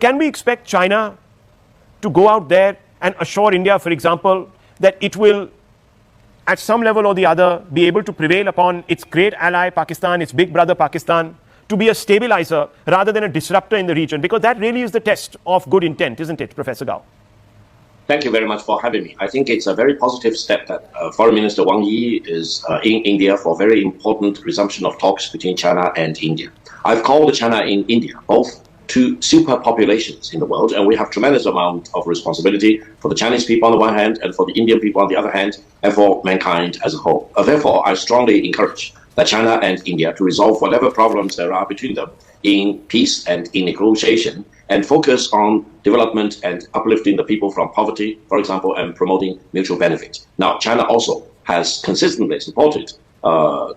Can we expect China to go out there and assure India, for example, that it will, at some level or the other, be able to prevail upon its great ally Pakistan, its big brother Pakistan, to be a stabilizer rather than a disruptor in the region? Because that really is the test of good intent, isn't it, Professor Gao? Thank you very much for having me. I think it's a very positive step that Foreign Minister Wang Yi is in India for very important resumption of talks between China and India. I've called China and India both two superpopulations in the world, and we have tremendous amount of responsibility for the Chinese people on the one hand and for the Indian people on the other hand, and for mankind as a whole. Therefore, I strongly encourage that China and India to resolve whatever problems there are between them in peace and in negotiation, and focus on development and uplifting the people from poverty, for example, and promoting mutual benefit. Now, China also has consistently supported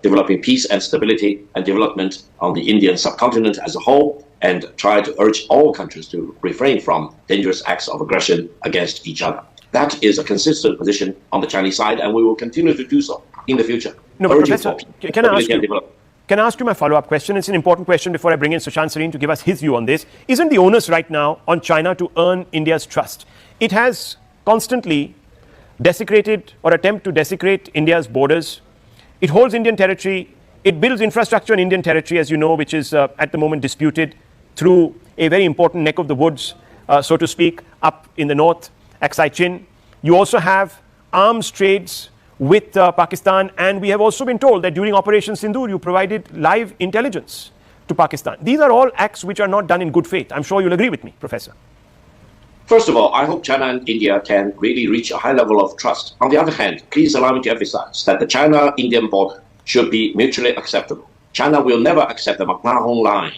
developing peace and stability and development on the Indian subcontinent as a whole, and try to urge all countries to refrain from dangerous acts of aggression against each other. That is a consistent position on the Chinese side, and we will continue to do so in the future. No, Professor, can I ask you my follow-up question? It's an important question before I bring in Sushant Sareen to give us his view on this. Isn't the onus right now on China to earn India's trust? It has constantly desecrated or attempt to desecrate India's borders. It holds Indian territory. It builds infrastructure in Indian territory, as you know, which is at the moment disputed through a very important neck of the woods, so to speak, up in the north, citing. You also have arms trades with Pakistan, and we have also been told that during Operation Sindoor, you provided live intelligence to Pakistan. These are all acts which are not done in good faith. I'm sure you'll agree with me, Professor. First of all, I hope China and India can really reach a high level of trust. On the other hand, please allow me to emphasize that the China-Indian border should be mutually acceptable. China will never accept the McMahon Line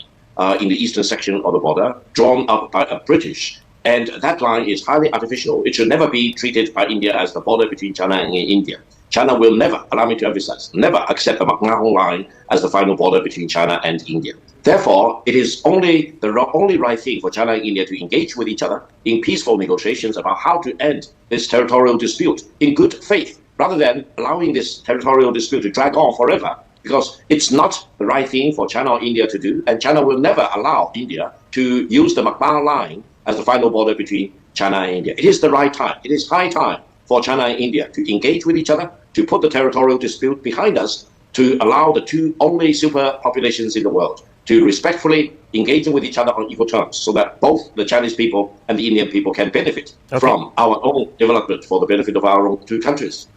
in the eastern section of the border, drawn up by a British. And that line is highly artificial. It should never be treated by India as the border between China and India. China will never, allow me to emphasize, never accept the McMahon Line as the final border between China and India. Therefore, it is only the only right thing for China and India to engage with each other in peaceful negotiations about how to end this territorial dispute in good faith, rather than allowing this territorial dispute to drag on forever, because it's not the right thing for China or India to do, and China will never allow India to use the McMahon Line as the final border between China and India. It is the right time. It is high time for China and India to engage with each other, to put the territorial dispute behind us, to allow the two only superpopulations in the world to respectfully engage with each other on equal terms, so that both the Chinese people and the Indian people can benefit from our own development for the benefit of our own two countries.